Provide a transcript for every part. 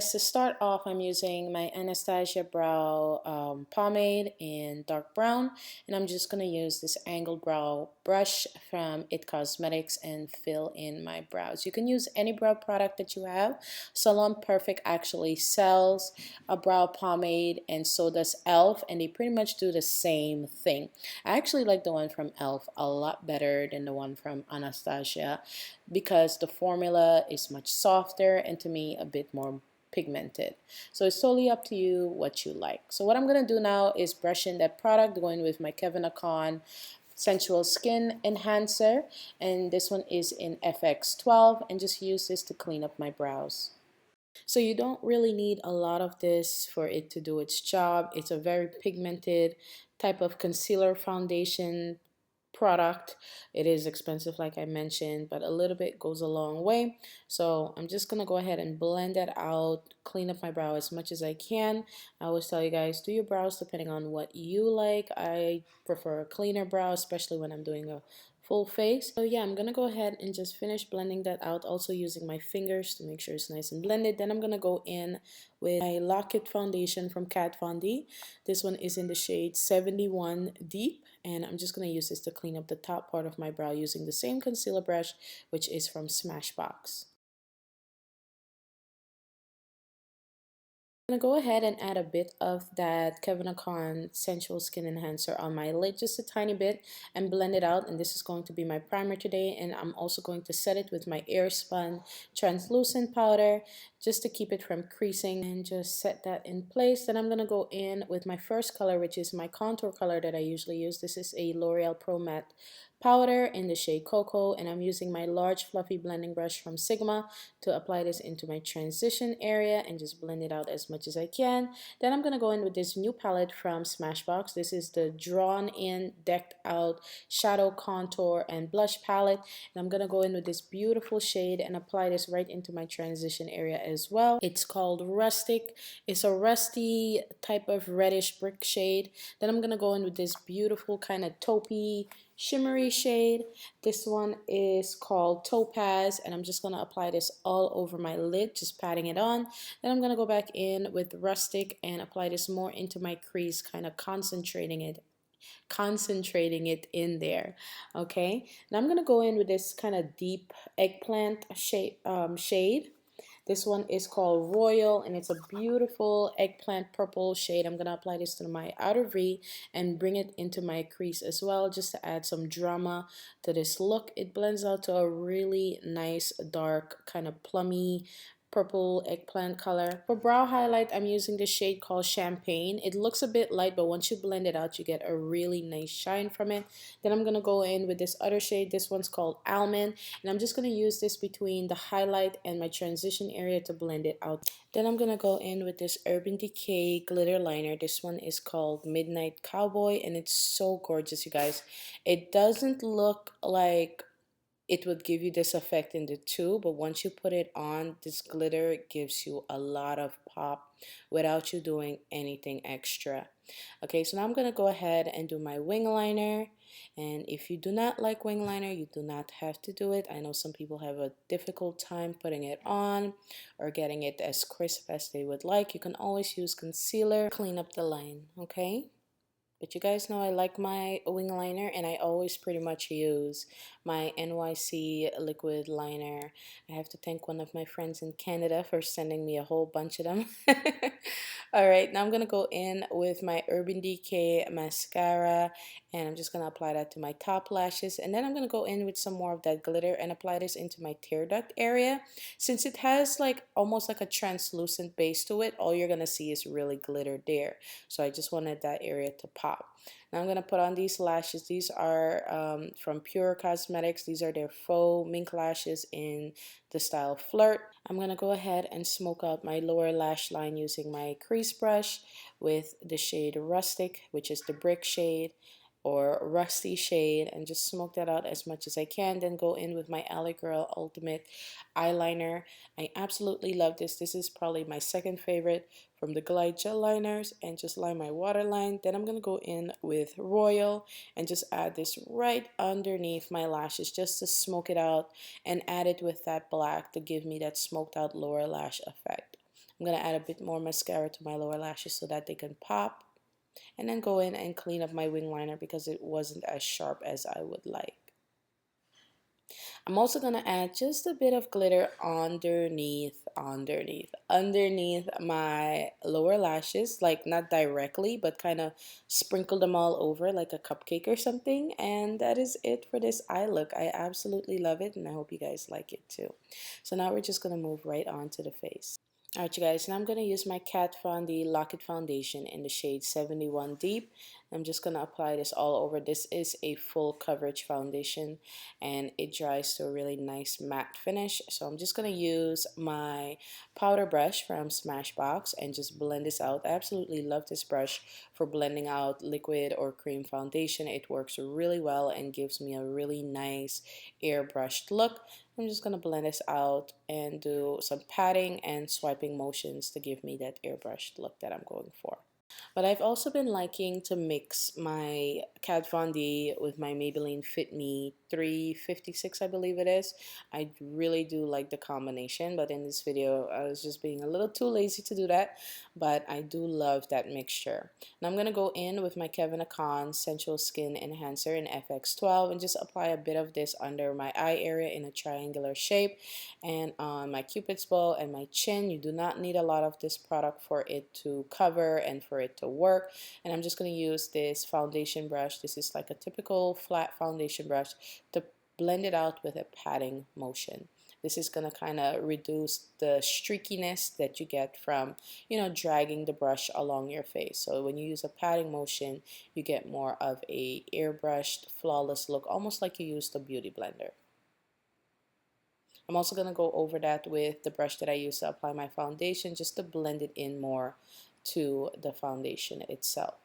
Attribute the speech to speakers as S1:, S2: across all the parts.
S1: guys, to start off, I'm using my Anastasia brow pomade in dark brown, and I'm just going to use this angled brow brush from It Cosmetics and fill in my brows. You can use any brow product that you have. Salon Perfect actually sells a brow pomade, and so does ELF, and they pretty much do the same thing. I actually like the one from ELF a lot better than the one from Anastasia because the formula is much softer and to me a bit more pigmented. So it's totally up to you what you like. So what I'm going to do now is brush in that product, going with my Queenii Sensual Skin Enhancer, and this one is in FX12, and just use this to clean up my brows. So you don't really need a lot of this for it to do its job. It's a very pigmented type of concealer foundation product. It is expensive like I mentioned, but a little bit goes a long way. So I'm just gonna go ahead and blend that out, clean up my brow as much as I can. I always tell you guys, do your brows depending on what you like. I prefer a cleaner brow, especially when I'm doing a full face. So yeah, I'm gonna go ahead and just finish blending that out, also using my fingers to make sure it's nice and blended. Then I'm gonna go in with my Lock It foundation from Kat Von D. This one is in the shade 71 Deep, and I'm just gonna use this to clean up the top part of my brow using the same concealer brush, which is from Smashbox. I'm going to go ahead and add a bit of that Queenii Sensual Skin Enhancer on my lid, just a tiny bit, and blend it out. And this is going to be my primer today, and I'm also going to set it with my airspun translucent powder just to keep it from creasing, and just set that in place. Then I'm going to go in with my first color, which is my contour color that I usually use. This is a L'Oreal Pro Matte powder in the shade Cocoa, and I'm using my large fluffy blending brush from Sigma to apply this into my transition area and just blend it out as much as I can. Then I'm going to go in with this new palette from Smashbox. This is the Drawn In Decked Out Shadow Contour and Blush palette, and I'm going to go in with this beautiful shade and apply this right into my transition area as well. It's called Rustic. It's a rusty type of reddish brick shade. Then I'm going to go in with this beautiful kind of taupey shimmery shade. This one is called Topaz, and I'm just going to apply this all over my lid, just patting it on. Then I'm going to go back in with Rustic and apply this more into my crease, kind of concentrating it in there. Okay, now I'm going to go in with this kind of deep eggplant shade. This one is called Royal, and it's a beautiful eggplant purple shade. I'm going to apply this to my outer V and bring it into my crease as well, just to add some drama to this look. It blends out to a really nice, dark, kind of plummy purple eggplant color. For brow highlight, I'm using this shade called Champagne. It looks a bit light, but once you blend it out, you get a really nice shine from it. Then I'm going to go in with this other shade. This one's called Almond, and I'm just going to use this between the highlight and my transition area to blend it out. Then I'm going to go in with this Urban Decay glitter liner. This one is called Midnight Cowboy, and it's so gorgeous, you guys. It doesn't look like it would give you this effect in the tube, but once you put it on, this glitter gives you a lot of pop without you doing anything extra. Okay, so now I'm going to go ahead and do my wing liner. And if you do not like wing liner, you do not have to do it. I know some people have a difficult time putting it on or getting it as crisp as they would like. You can always use concealer, clean up the line, okay? But you guys know I like my wing liner, and I always pretty much use my NYC liquid liner. I have to thank one of my friends in Canada for sending me a whole bunch of them. Alright, now I'm going to go in with my Urban Decay mascara, and I'm just going to apply that to my top lashes. And then I'm going to go in with some more of that glitter and apply this into my tear duct area. Since it has like almost like a translucent base to it, all you're going to see is really glitter there. So I just wanted that area to pop. Now I'm going to put on these lashes. These are from Pure Cosmetics. These are their faux mink lashes in the style Flirt. I'm going to go ahead and smoke out my lower lash line using my crease brush with the shade Rustic, which is the brick shade or rusty shade, and just smoke that out as much as I can. Then go in with my LA Girl Ultimate eyeliner. I absolutely love this. This is probably my second favorite from the Glide Gel liners, and just line my waterline. Then I'm going to go in with Royal and just add this right underneath my lashes just to smoke it out, and add it with that black to give me that smoked out lower lash effect. I'm going to add a bit more mascara to my lower lashes so that they can pop. And then go in and clean up my wing liner because it wasn't as sharp as I would like. I'm also going to add just a bit of glitter underneath my lower lashes, like not directly, but kind of sprinkle them all over like a cupcake or something. And that is it for this eye look. I absolutely love it, and I hope you guys like it too. So now we're just going to move right on to the face. Alright you guys, now I'm going to use my Kat Von D Lock-It Foundation in the shade 71 Deep. I'm just going to apply this all over. This is a full coverage foundation and it dries to a really nice matte finish. So I'm just going to use my powder brush from Smashbox and just blend this out. I absolutely love this brush for blending out liquid or cream foundation. It works really well and gives me a really nice airbrushed look. I'm just going to blend this out and do some patting and swiping motions to give me that airbrushed look that I'm going for. But I've also been liking to mix my Kat Von D with my Maybelline Fit Me 356, I believe it is. I really do like the combination, but in this video I was just being a little too lazy to do that, but I do love that mixture. Now I'm going to go in with my Kevyn Aucoin Sensual Skin Enhancer in FX12 and just apply a bit of this under my eye area in a triangular shape and on my cupid's bow and my chin. You do not need a lot of this product for it to cover and for it to work. And I'm just going to use this foundation brush. This is like a typical flat foundation brush to blend it out with a patting motion. This is going to kind of reduce the streakiness that you get from, dragging the brush along your face. So when you use a patting motion, you get more of a airbrushed, flawless look, almost like you used a beauty blender. I'm also going to go over that with the brush that I use to apply my foundation just to blend it in more to the foundation itself.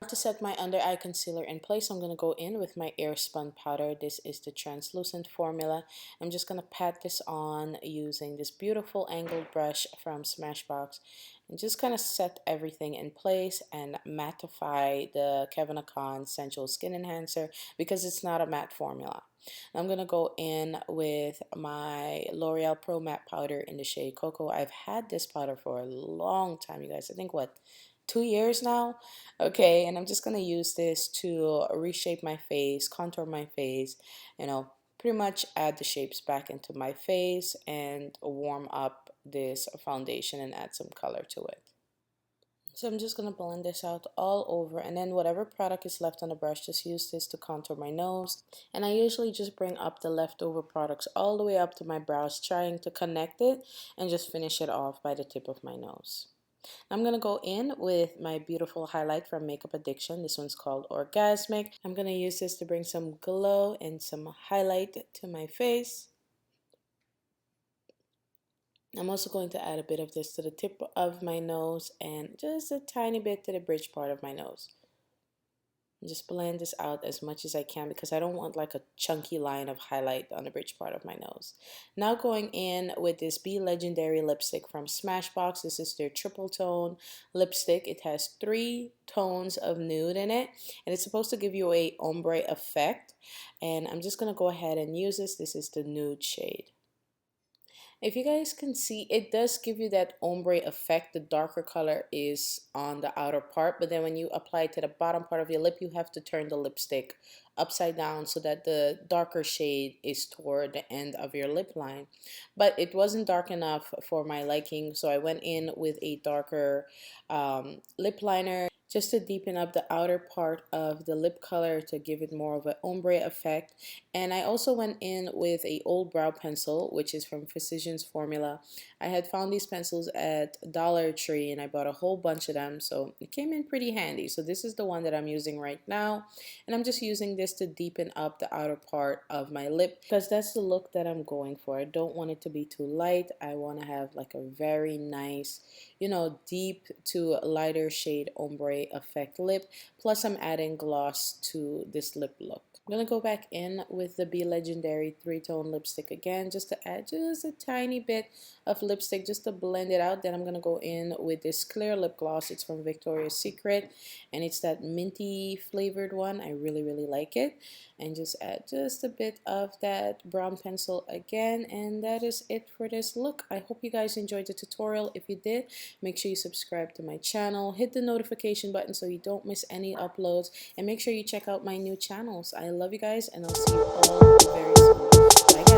S1: To set my under eye concealer in place, I'm going to go in with my airspun powder. This is the translucent formula. I'm just going to pat this on using this beautiful angled brush from Smashbox and just kind of set everything in place and mattify the Kevyn Aucoin Sensual Skin Enhancer because it's not a matte formula. I'm going to go in with my Loreal Pro Matte Powder in the shade Cocoa. I've had this powder for a long time, you guys. I think, 2 years now? Okay, and I'm just going to use this to reshape my face, contour my face, pretty much add the shapes back into my face and warm up this foundation and add some color to it. So I'm just going to blend this out all over, and then whatever product is left on the brush, just use this to contour my nose. And I usually just bring up the leftover products all the way up to my brows, trying to connect it and just finish it off by the tip of my nose. I'm going to go in with my beautiful highlight from Makeup Addiction. This one's called Orgasmic. I'm going to use this to bring some glow and some highlight to my face. I'm also going to add a bit of this to the tip of my nose and just a tiny bit to the bridge part of my nose. Just blend this out as much as I can because I don't want like a chunky line of highlight on the bridge part of my nose. Now going in with this Be Legendary lipstick from Smashbox. This is their triple tone lipstick. It has 3 tones of nude in it and it's supposed to give you a ombre effect. And I'm just going to go ahead and use this. This is the nude shade. If you guys can see, it does give you that ombre effect. The darker color is on the outer part, but then when you apply it to the bottom part of your lip, you have to turn the lipstick upside down so that the darker shade is toward the end of your lip line. But it wasn't dark enough for my liking, so I went in with a darker lip liner just to deepen up the outer part of the lip color to give it more of an ombre effect. And I also went in with a old brow pencil, which is from Physicians Formula. I had found these pencils at Dollar Tree and I bought a whole bunch of them, so it came in pretty handy. So this is the one that I'm using right now, and I'm just using this to deepen up the outer part of my lip because that's the look that I'm going for. I don't want it to be too light. I want to have like a very nice, deep to lighter shade ombre effect lip. Plus I'm adding gloss to this lip look. I'm going to go back in with the Be Legendary 3-tone lipstick again, just to add just a tiny bit of lipstick, just to blend it out. Then I'm going to go in with this clear lip gloss. It's from Victoria's Secret, and it's that minty flavored one. I really, really like it. And just add just a bit of that brown pencil again, and that is it for this look. I hope you guys enjoyed the tutorial. If you did, make sure you subscribe to my channel, hit the notification button so you don't miss any uploads, and make sure you check out my new channels. I love you guys, and I'll see you all very soon. Bye, guys.